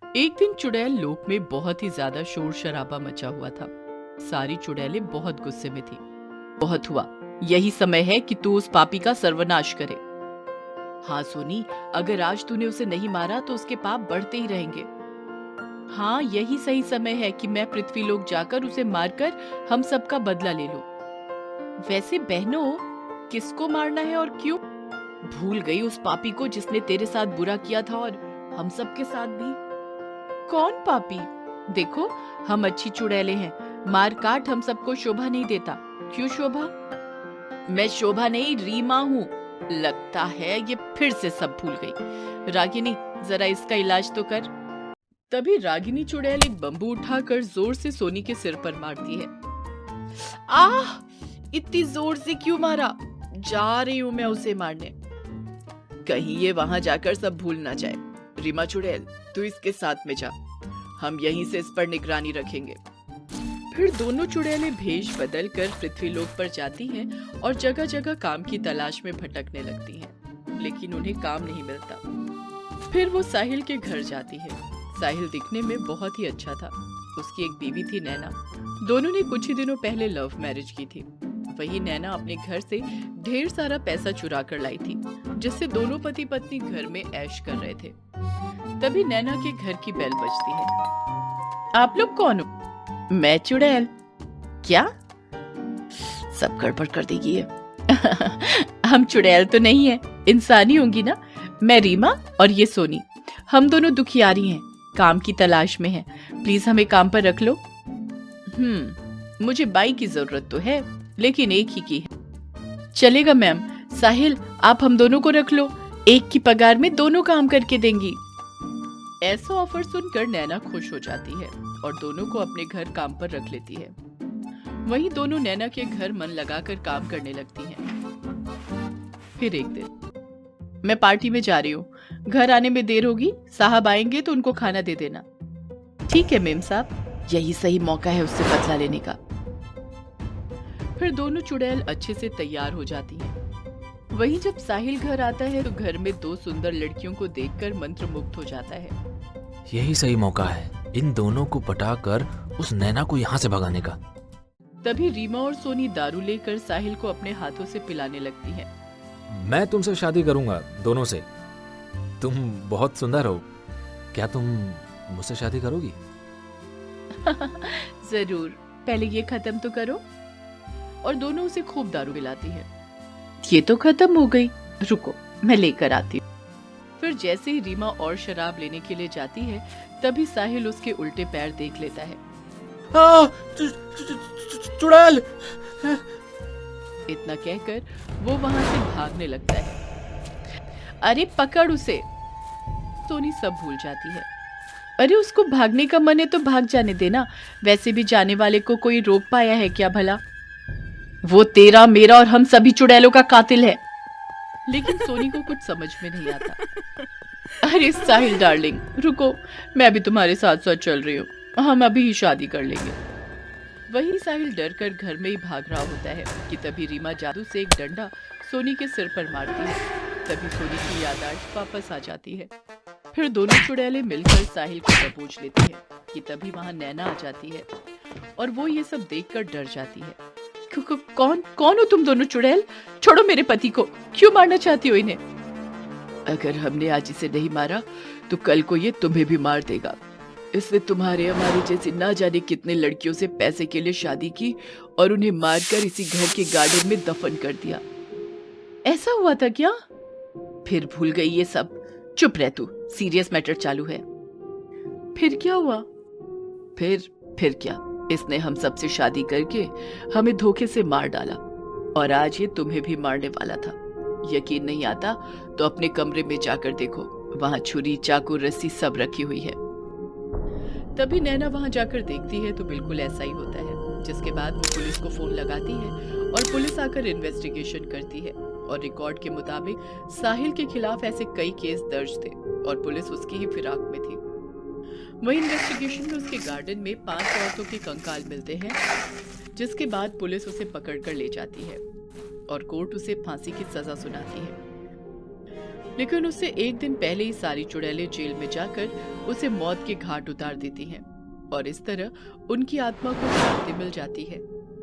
एक दिन चुड़ैल लोक में बहुत ही ज्यादा शोर शराबा मचा हुआ था। सारी चुड़ैलें बहुत गुस्से में थी। बहुत हुआ, यही समय है कि तू उस पापी का सर्वनाश करे। हाँ सोनी, अगर आज तूने उसे नहीं मारा तो उसके पाप बढ़ते ही रहेंगे। हाँ, यही सही समय है कि मैं पृथ्वी लोक जाकर उसे मारकर हम सबका बदला ले लूं। वैसे बहनों, किसको मारना है और क्यों? भूल गई उस पापी को जिसने तेरे साथ बुरा किया था और हम सबके साथ भी। कौन पापी? देखो, हम अच्छी चुड़ैलें हैं। मार काट हम सबको शोभा नहीं देता। क्यों शोभा? मैं शोभा नहीं, रीमा हूँ। लगता है ये फिर से सब भूल गई। रागिनी, जरा इसका इलाज तो कर। तभी रागिनी चुड़ैल एक बम्बू उठाकर जोर से सोनी के सिर पर मारती है। आह! इतनी जोर से क्यों मारा? जा रही हूँ मैं उसे मारने। कहीं ये वहां जाकर सब भूल ना जाए। रीमा चुड़ैल, तू इसके साथ में जा। हम यहीं से इस पर निगरानी रखेंगे। फिर दोनों चुड़ैलें भेष बदल कर पृथ्वी लोक पर जाती हैं और जगह जगह काम की तलाश में भटकने लगती हैं, लेकिन उन्हें काम नहीं मिलता। फिर वो साहिल के घर जाती है। साहिल दिखने में बहुत ही अच्छा था। उसकी एक बीवी थी नैना। दोनों ने कुछ ही दिनों पहले लव मैरिज की थी। वही नैना अपने घर से ढेर सारा पैसा चुरा कर लाई थी, जिससे दोनों पति पत्नी घर में ऐश कर रहे थे। तभी नैना के घर की बेल बजती है। आप लोग कौन हो? मैं चुड़ैल। क्या? सब गड़बड़ कर देगी ये। हम चुड़ैल तो नहीं है, इंसानी होंगी ना। मैं रीमा और ये सोनी। हम दोनों दुखियारी हैं, काम की तलाश में हैं। प्लीज हमें काम पर रख लो। मुझे बाई की जरूरत तो है, लेकिन एक ही की है। चलेगा मैम। साहिल, आप हम दोनों को रख लो। एक की पगार में दोनों काम करके देंगी। ऐसा ऑफर सुनकर नैना खुश हो जाती है और दोनों को अपने घर काम पर रख लेती है। वहीं दोनों नैना के घर मन लगाकर काम करने लगती हैं। फिर एक दिन, मैं पार्टी में जा रही हूँ, घर आने में देर होगी। साहब आएंगे तो उनको खाना दे देना। ठीक है मेम साहब, यही सही मौका है उससे बदला लेने का। फिर दोनों चुड़ैल अच्छे से तैयार हो जाती हैं। वहीं जब साहिल घर आता है तो घर में दो सुंदर लड़कियों को देखकर मंत्रमुग्ध हो जाता है। यही सही मौका है इन दोनों को पटाकर उस नैना को यहाँ से भगाने का। तभी रीमा और सोनी दारू लेकर साहिल को अपने हाथों से पिलाने लगती हैं। मैं तुमसे शादी करूंगा, दोनों से। तुम बहुत सुंदर हो, क्या तुम मुझसे शादी करोगी? जरूर, पहले ये खत्म तो करो। और दोनों उसे खूब दारू पिलाती हैं। ये तो खत्म हो गई, रुको मैं लेकर आती हूँ। फिर जैसे ही रीमा और शराब लेने के लिए जाती है, तभी साहिल उसके उल्टे पैर देख लेता है। चुड़ैल! इतना कहकर वो वहां से भागने लगता है। अरे पकड़ उसे! सोनी सब भूल जाती है। अरे उसको भागने का मन है तो भाग जाने देना। वैसे भी जाने वाले को कोई रोक पाया है क्या भला? वो तेरा, मेरा और हम सभी चुड़ैलों का कातिल है। लेकिन सोनी को कुछ समझ में नहीं आता। अरे साहिल डार्लिंग, रुको, मैं भी तुम्हारे साथ साथ चल रही हूँ। हम अभी ही शादी कर लेंगे। वही साहिल डर कर घर में ही भाग रहा होता है कि तभी रीमा जादू से एक डंडा सोनी के सिर पर मारती है। तभी सोनी की याददाश्त वापस आ जाती है। फिर दोनों चुड़ैलें मिलकर साहिल को दबोच लेती हैं कि तभी वहां नैना आ जाती है और वो ये सब देखकर डर जाती है। कौन कौन हो तुम दोनों चुड़ैल? छोड़ो मेरे पति को। क्यों मारना चाहती हो इन्हें? अगर हमने आज इसे नहीं मारा तो कल को ये तुम्हें भी मार देगा। इसने तुम्हारे हमारे जैसी ना जाने कितने लड़कियों से पैसे के लिए शादी की और उन्हें मारकर इसी घर के गार्डन में दफन कर दिया। ऐसा हुआ था क्या? फिर भूल गई ये सब। चुप रह तू, सीरियस मैटर चालू है। फिर क्या हुआ? फिर क्या, इसने हम सबसे शादी करके हमें धोखे से मार डाला और आज ये तुम्हें भी मारने वाला था। यकीन नहीं आता तो अपने कमरे में जाकर देखो, वहां छुरी, चाकू, रस्सी सब रखी हुई है। तभी नैना वहां जाकर देखती है तो बिल्कुल ऐसा ही होता है। जिसके बाद वो पुलिस को फोन लगाती है और पुलिस आकर इन्वेस्टिगेशन करती है और रिकॉर्ड के मुताबिक साहिल के खिलाफ ऐसे कई केस दर्ज थे और पुलिस उसकी ही फिराक में थी। वहीं इन्वेस्टिगेशन में उसके गार्डन में 5 औरतों के कंकाल मिलते हैं, जिसके बाद पुलिस उसे पकड़ कर ले जाती है और कोर्ट उसे फांसी की सजा सुनाती है। लेकिन उससे एक दिन पहले ही सारी चुड़ैलें जेल में जाकर उसे मौत के घाट उतार देती हैं और इस तरह उनकी आत्मा को शांति मिल जाती है।